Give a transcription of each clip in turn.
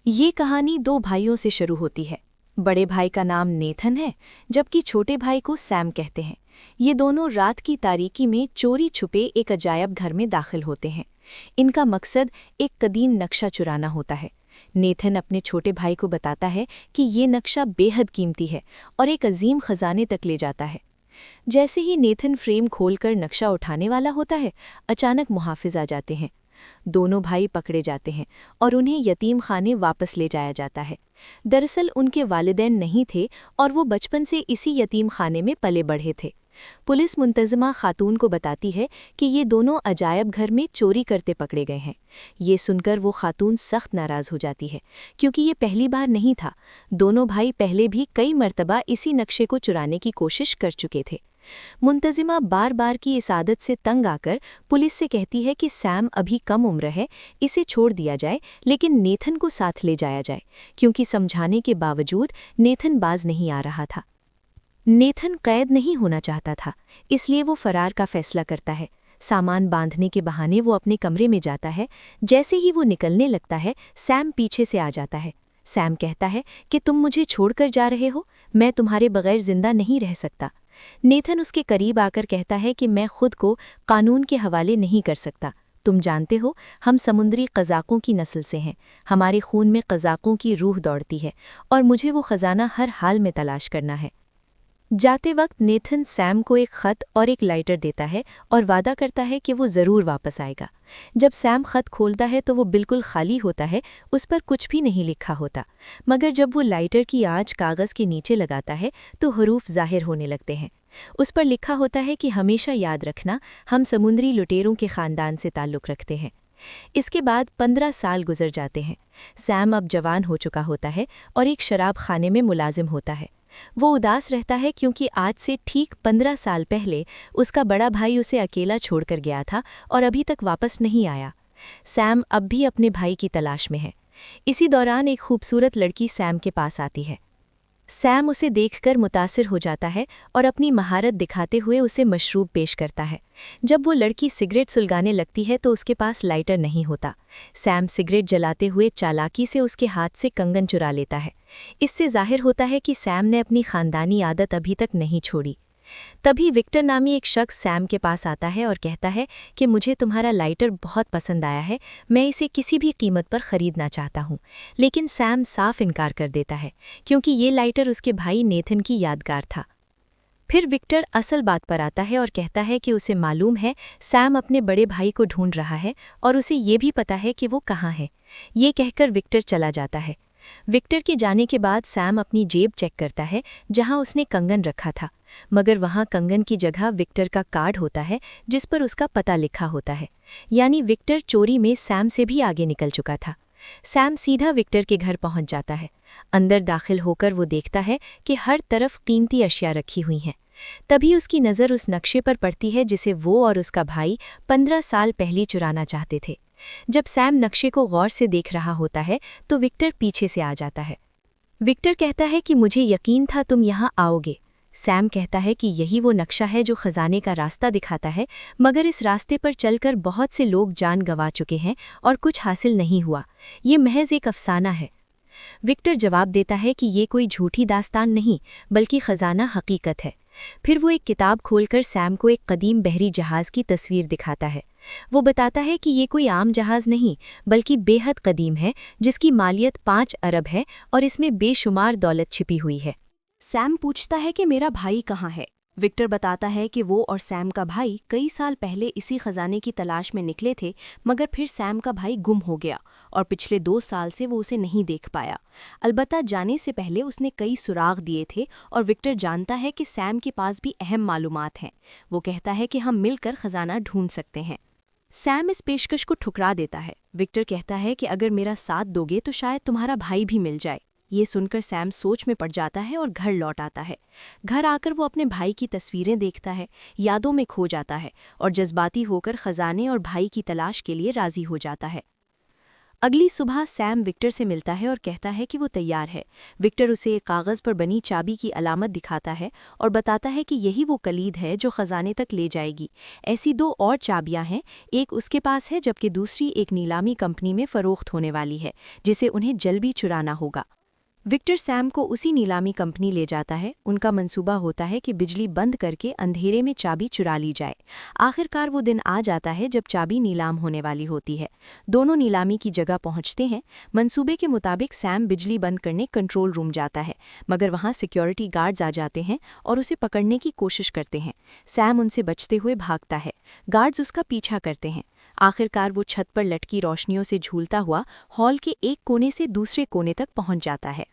ये कहानी दो भाइयों से शुरू होती है। बड़े भाई का नाम नेथन है, जबकि छोटे भाई को सैम कहते हैं। ये दोनों रात की तारीकी में चोरी छुपे एक अजायब घर में दाखिल होते हैं। इनका मकसद एक कदीम नक्शा चुराना होता है। नेथन अपने छोटे भाई को बताता है कि ये नक्शा बेहद कीमती है और एक अजीम खजाने तक ले जाता है। जैसे ही नेथन फ्रेम खोलकर नक्शा उठाने वाला होता है, अचानक मुहाफिज आ जाते हैं। दोनों भाई पकड़े जाते हैं और उन्हें यतीम खाने वापस ले जाया जाता है। दरअसल उनके वालिदैन नहीं थे और वो बचपन से इसी यतीम खाने में पले बढ़े थे। पुलिस मुंतज़िमा खातून को बताती है कि ये दोनों अजायब घर में चोरी करते पकड़े गए हैं। ये सुनकर वो खातून सख्त नाराज़ हो जाती है, क्योंकि ये पहली बार नहीं था। दोनों भाई पहले भी कई मर्तबा इसी नक्शे को चुराने की कोशिश कर चुके थे। मुंतज़िमा बार बार की इस आदत से तंग आकर पुलिस से कहती है कि सैम अभी कम उम्र है, इसे छोड़ दिया जाए, लेकिन नेथन को साथ ले जाया जाए, क्योंकि समझाने के बावजूद नेथन बाज नहीं आ रहा था। नेथन कैद नहीं होना चाहता था, इसलिए वो फरार का फैसला करता है। सामान बांधने के बहाने वो अपने कमरे में जाता है। जैसे ही वो निकलने लगता है, सैम पीछे से आ जाता है। सैम कहता है कि तुम मुझे छोड़कर जा रहे हो, मैं तुम्हारे बगैर जिंदा नहीं रह सकता। नेथन उसके करीब आकर कहता है कि मैं खुद को कानून के हवाले नहीं कर सकता। तुम जानते हो, हम समुद्री कज़ाकों की नस्ल से हैं। हमारे खून में कज़ाकों की रूह दौड़ती है और मुझे वो ख़जाना हर हाल में तलाश करना है। जाते वक्त नेथन सैम को एक खत और एक लाइटर देता है और वादा करता है कि वो ज़रूर वापस आएगा। जब सैम खत खोलता है तो वो बिल्कुल खाली होता है, उस पर कुछ भी नहीं लिखा होता। मगर जब वो लाइटर की आंच कागज़ के नीचे लगाता है तो हरूफ ज़ाहिर होने लगते हैं। उस पर लिखा होता है कि हमेशा याद रखना, हम समुद्री लुटेरों के ख़ानदान से ताल्लुक़ रखते हैं। इसके बाद 15 साल गुजर जाते हैं। सैम अब जवान हो चुका होता है और एक शराब खाने में मुलाजिम होता है। वो उदास रहता है क्योंकि आज से ठीक 15 साल पहले उसका बड़ा भाई उसे अकेला छोड़कर गया था और अभी तक वापस नहीं आया। सैम अब भी अपने भाई की तलाश में है। इसी दौरान एक खूबसूरत लड़की सैम के पास आती है। सैम उसे देखकर मुतासिर हो जाता है और अपनी महारत दिखाते हुए उसे मशरूब पेश करता है। जब वो लड़की सिगरेट सुलगाने लगती है तो उसके पास लाइटर नहीं होता। सैम सिगरेट जलाते हुए चालाकी से उसके हाथ से कंगन चुरा लेता है। इससे जाहिर होता है कि सैम ने अपनी खानदानी आदत अभी तक नहीं छोड़ी। तभी विक्टर नामी एक शख्स सैम के पास आता है और कहता है कि मुझे तुम्हारा लाइटर बहुत पसंद आया है, मैं इसे किसी भी कीमत पर खरीदना चाहता हूँ। लेकिन सैम साफ इनकार कर देता है, क्योंकि ये लाइटर उसके भाई नेथन की यादगार था। फिर विक्टर असल बात पर आता है और कहता है कि उसे मालूम है सैम अपने बड़े भाई को ढूंढ रहा है और उसे ये भी पता है कि वो कहाँ है। ये कहकर विक्टर चला जाता है। विक्टर के जाने के बाद सैम अपनी जेब चेक करता है, जहां उसने कंगन रखा था, मगर वहां कंगन की जगह विक्टर का कार्ड होता है जिस पर उसका पता लिखा होता है। यानी विक्टर चोरी में सैम से भी आगे निकल चुका था। सैम सीधा विक्टर के घर पहुंच जाता है। अंदर दाखिल होकर वो देखता है कि हर तरफ कीमती अशिया रखी हुई हैं। तभी उसकी नज़र उस नक्शे पर पड़ती है जिसे वो और उसका भाई 15 साल पहले चुराना चाहते थे। जब सैम नक्शे को गौर से देख रहा होता है तो विक्टर पीछे से आ जाता है। विक्टर कहता है कि मुझे यकीन था तुम यहाँ आओगे। सैम कहता है कि यही वो नक्शा है जो खजाने का रास्ता दिखाता है, मगर इस रास्ते पर चलकर बहुत से लोग जान गंवा चुके हैं और कुछ हासिल नहीं हुआ। ये महज एक अफसाना है। विक्टर जवाब देता है कि ये कोई झूठी दास्तान नहीं, बल्कि खजाना हकीकत है। फिर वो एक किताब खोलकर सैम को एक कदीम बहरी जहाज़ की तस्वीर दिखाता है। वो बताता है कि ये कोई आम जहाज़ नहीं, बल्कि बेहद कदीम है, जिसकी मालियत 5 अरब है और इसमें बेशुमार दौलत छिपी हुई है। सैम पूछता है कि मेरा भाई कहाँ है। विक्टर बताता है कि वो और सैम का भाई कई साल पहले इसी खजाने की तलाश में निकले थे, मगर फिर सैम का भाई गुम हो गया और पिछले 2 साल से वो उसे नहीं देख पाया। अलबत्ता जाने से पहले उसने कई सुराग दिए थे और विक्टर जानता है कि सैम के पास भी अहम मालूमात हैं। वो कहता है कि हम मिलकर खजाना ढूंढ सकते हैं। सैम इस पेशकश को ठुकरा देता है। विक्टर कहता है कि अगर मेरा साथ दोगे तो शायद तुम्हारा भाई भी मिल जाए। ये सुनकर सैम सोच में पड़ जाता है और घर लौट आता है। घर आकर वो अपने भाई की तस्वीरें देखता है, यादों में खो जाता है और जज्बाती होकर खजाने और भाई की तलाश के लिए राजी हो जाता है। अगली सुबह सैम विक्टर से मिलता है और कहता है कि वो तैयार है। विक्टर उसे एक कागज़ पर बनी चाबी की अलामत दिखाता है और बताता है कि यही वो कलीद है जो खजाने तक ले जाएगी। ऐसी दो और चाबियां हैं, एक उसके पास है जबकि दूसरी एक नीलामी कंपनी में फ़रोख्त होने वाली है, जिसे उन्हें जल्द ही चुराना होगा। विक्टर सैम को उसी नीलामी कंपनी ले जाता है। उनका मंसूबा होता है कि बिजली बंद करके अंधेरे में चाबी चुरा ली जाए। आखिरकार वो दिन आ जाता है जब चाबी नीलाम होने वाली होती है। दोनों नीलामी की जगह पहुंचते हैं। मंसूबे के मुताबिक सैम बिजली बंद करने कंट्रोल रूम जाता है, मगर वहां सिक्योरिटी गार्ड्स आ जाते हैं और उसे पकड़ने की कोशिश करते हैं। सैम उनसे बचते हुए भागता है। गार्ड्स उसका पीछा करते हैं। आखिरकार वो छत पर लटकी रोशनियों से झूलता हुआ हॉल के एक कोने से दूसरे कोने तक पहुंच जाता है।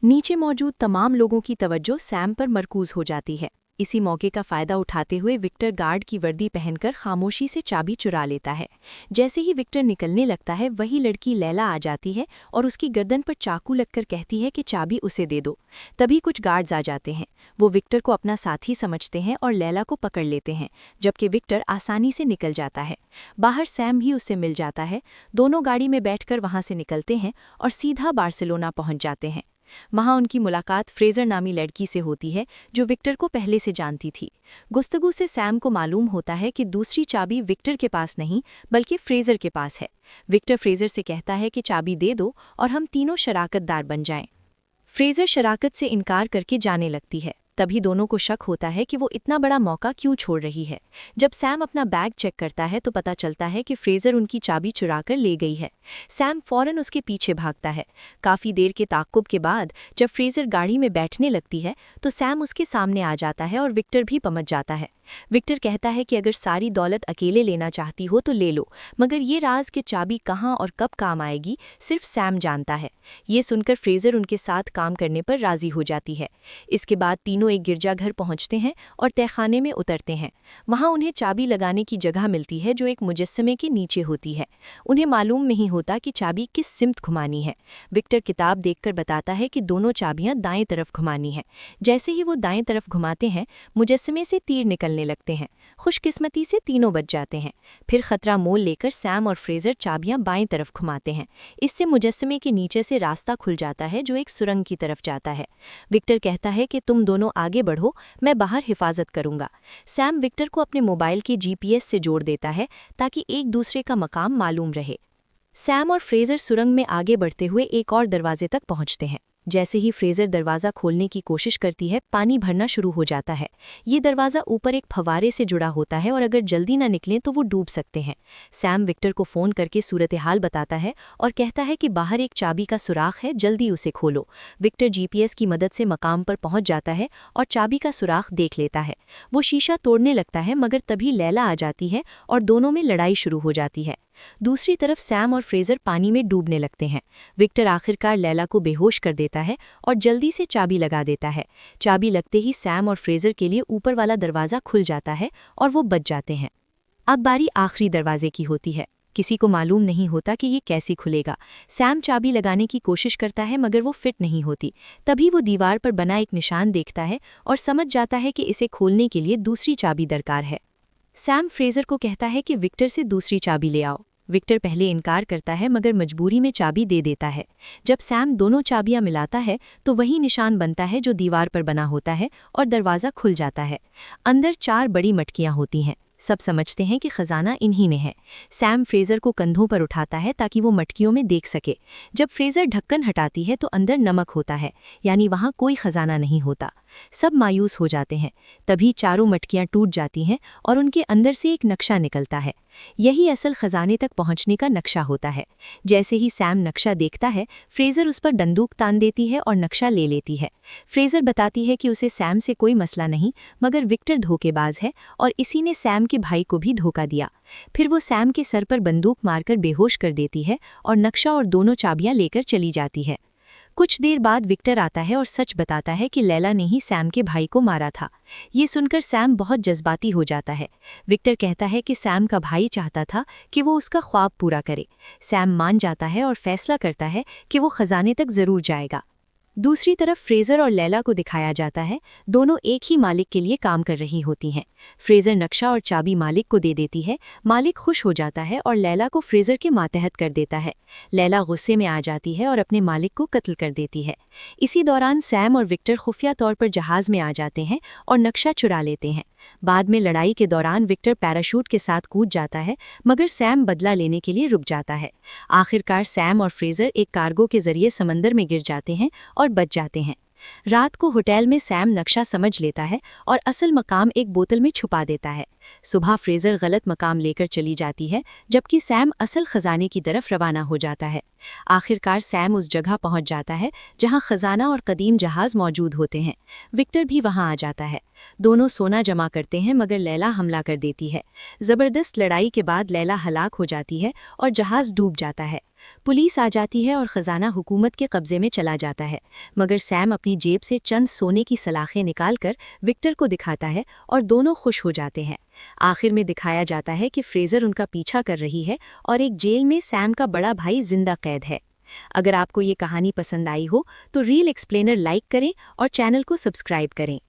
नीचे मौजूद तमाम लोगों की तवज्जो सैम पर मरकूज हो जाती है। इसी मौके का फायदा उठाते हुए विक्टर गार्ड की वर्दी पहनकर खामोशी से चाबी चुरा लेता है। जैसे ही विक्टर निकलने लगता है, वही लड़की लैला आ जाती है और उसकी गर्दन पर चाकू लगकर कहती है कि चाबी उसे दे दो। तभी कुछ गार्ड्स आ जाते हैं। वो विक्टर को अपना साथी समझते हैं और लैला को पकड़ लेते हैं, जबकि विक्टर आसानी से निकल जाता है। बाहर सैम भी उससे मिल जाता है। दोनों गाड़ी में बैठकर वहां से निकलते हैं और सीधा बार्सिलोना पहुंच जाते हैं। वहां उनकी मुलाकात फ्रेजर नामी लड़की से होती है, जो विक्टर को पहले से जानती थी। गुफ्तगू से सैम को मालूम होता है कि दूसरी चाबी विक्टर के पास नहीं बल्कि फ्रेजर के पास है। विक्टर फ्रेजर से कहता है कि चाबी दे दो और हम तीनों शराकतदार बन जाएं। फ्रेजर शराकत से इनकार करके जाने लगती है। तभी दोनों को शक होता है कि वो इतना बड़ा मौका क्यों छोड़ रही है। जब सैम अपना बैग चेक करता है तो पता चलता है कि फ्रेजर उनकी चाबी चुराकर ले गई है। सैम फौरन उसके पीछे भागता है। काफ़ी देर के ताक्कुब के बाद जब फ्रेजर गाड़ी में बैठने लगती है तो सैम उसके सामने आ जाता है और विक्टर भी पहुंच जाता है। विक्टर कहता है कि अगर सारी दौलत अकेले लेना चाहती हो तो ले लो, मगर ये राज कि चाबी कहाँ और कब काम आएगी सिर्फ सैम जानता है। ये सुनकर फ्रेजर उनके साथ काम करने पर राजी हो जाती है। इसके बाद तीनों एक गिरजाघर पहुंचते हैं और तहखाने में उतरते हैं। वहां उन्हें चाबी लगाने की जगह मिलती है जो एक मुजस्समे के नीचे होती है। उन्हें मालूम नहीं होता कि चाबी किस सिमत घुमानी है। विक्टर किताब देखकर बताता है कि दोनों चाबियां दाएं तरफ घुमानी हैं। जैसे ही वो दाएं तरफ घुमाते हैं, मुजस्समे से तीर निकलने लगते हैं। खुशकिस्मती से तीनों बच जाते हैं। फिर खतरा मोल लेकर सैम और फ्रेजर चाबियां बाएं तरफ घुमाते हैं। इससे मुजस्समे के नीचे से रास्ता खुल जाता है जो एक सुरंग की तरफ जाता है। विक्टर कहता है कि तुम दोनों आगे बढ़ो, मैं बाहर हिफाजत करूंगा। सैम विक्टर को अपने मोबाइल के जीपीएस से जोड़ देता है ताकि एक दूसरे का मकाम मालूम रहे। सैम और फ्रेजर सुरंग में आगे बढ़ते हुए एक और दरवाजे तक पहुंचते हैं। जैसे ही फ्रेजर दरवाज़ा खोलने की कोशिश करती है, पानी भरना शुरू हो जाता है। ये दरवाज़ा ऊपर एक फव्वारे से जुड़ा होता है और अगर जल्दी ना निकलें तो वो डूब सकते हैं। सैम विक्टर को फ़ोन करके सूरत हाल बताता है और कहता है कि बाहर एक चाबी का सुराख है, जल्दी उसे खोलो। विक्टर जीपीएस की मदद से मकाम पर पहुंच जाता है और चाबी का सुराख देख लेता है। वो शीशा तोड़ने लगता है, मगर तभी लैला आ जाती है और दोनों में लड़ाई शुरू हो जाती है। दूसरी तरफ सैम और फ्रेजर पानी में डूबने लगते हैं। विक्टर आखिरकार लैला को बेहोश कर देता है और जल्दी से चाबी लगा देता है। चाबी लगते ही सैम और फ्रेजर के लिए ऊपर वाला दरवाज़ा खुल जाता है और वो बच जाते हैं। अब बारी आखिरी दरवाजे की होती है। किसी को मालूम नहीं होता कि ये कैसे खुलेगा। सैम चाबी लगाने की कोशिश करता है, मगर वो फिट नहीं होती। तभी वो दीवार पर बना एक निशान देखता है और समझ जाता है कि इसे खोलने के लिए दूसरी चाबी दरकार है। सैम फ्रेजर को कहता है कि विक्टर से दूसरी चाबी ले आओ। विक्टर पहले इनकार करता है, मगर मजबूरी में चाबी दे देता है। जब सैम दोनों चाबियां मिलाता है तो वही निशान बनता है जो दीवार पर बना होता है और दरवाज़ा खुल जाता है। अंदर 4 बड़ी मटकियां होती हैं। सब समझते हैं कि खजाना इन्हीं में है। सैम फ्रेजर को कंधों पर उठाता है ताकि वो मटकियों में देख सके। जब फ्रेजर ढक्कन हटाती है तो अंदर नमक होता है, यानी वहाँ कोई खजाना नहीं होता। सब मायूस हो जाते हैं। तभी चारों मटकियां टूट जाती हैं और उनके अंदर से एक नक्शा निकलता है। यही असल खजाने तक पहुंचने का नक्शा होता है। जैसे ही सैम नक्शा देखता है, फ्रेजर उस पर बंदूक तान देती है और नक्शा ले लेती है। फ्रेजर बताती है कि उसे सैम से कोई मसला नहीं, मगर विक्टर धोखेबाज है और इसी ने सैम के भाई को भी धोखा दिया। फिर वो सैम के सर पर बंदूक मारकर बेहोश कर देती है और नक्शा और दोनों चाबियां लेकर चली जाती है। कुछ देर बाद विक्टर आता है और सच बताता है कि लैला ने ही सैम के भाई को मारा था। ये सुनकर सैम बहुत जज्बाती हो जाता है। विक्टर कहता है कि सैम का भाई चाहता था कि वो उसका ख्वाब पूरा करे। सैम मान जाता है और फैसला करता है कि वो खजाने तक ज़रूर जाएगा। दूसरी तरफ फ्रेजर और लैला को दिखाया जाता है, दोनों एक ही मालिक के लिए काम कर रही होती हैं। फ्रेजर नक्शा और चाबी मालिक को दे देती है, मालिक खुश हो जाता है और लैला को फ्रेजर के मातहत कर देता है। लैला गुस्से में आ जाती है और अपने मालिक को कत्ल कर देती है। इसी दौरान सैम और विक्टर खुफिया तौर पर जहाज में आ जाते हैं और नक्शा चुरा लेते हैं। बाद में लड़ाई के दौरान विक्टर पैराशूट के साथ कूद जाता है, मगर सैम बदला लेने के लिए रुक जाता है। आखिरकार सैम और फ्रेजर एक कार्गो के जरिए समंदर में गिर जाते हैं और बच जाते हैं। रात को होटल में सैम नक्शा समझ लेता है और असल मकाम एक बोतल में छुपा देता है। सुबह फ्रेजर गलत मकाम लेकर चली जाती है, जबकि सैम असल खजाने की तरफ रवाना हो जाता है। आखिरकार सैम उस जगह पहुंच जाता है जहां खजाना और कदीम जहाज मौजूद होते हैं। विक्टर भी वहां आ जाता है। दोनों सोना जमा करते हैं, मगर लैला हमला कर देती है। जबरदस्त लड़ाई के बाद लैला हलाक हो जाती है और जहाज डूब जाता है। पुलिस आ जाती है और खजाना हुकूमत के कब्जे में चला जाता है, मगर सैम अपनी जेब से चंद सोने की सलाखें निकालकर विक्टर को दिखाता है और दोनों खुश हो जाते हैं। आखिर में दिखाया जाता है कि फ्रेजर उनका पीछा कर रही है और एक जेल में सैम का बड़ा भाई जिंदा कैद है। अगर आपको ये कहानी पसंद आई हो तो रील एक्सप्लेनर लाइक करें और चैनल को सब्सक्राइब करें।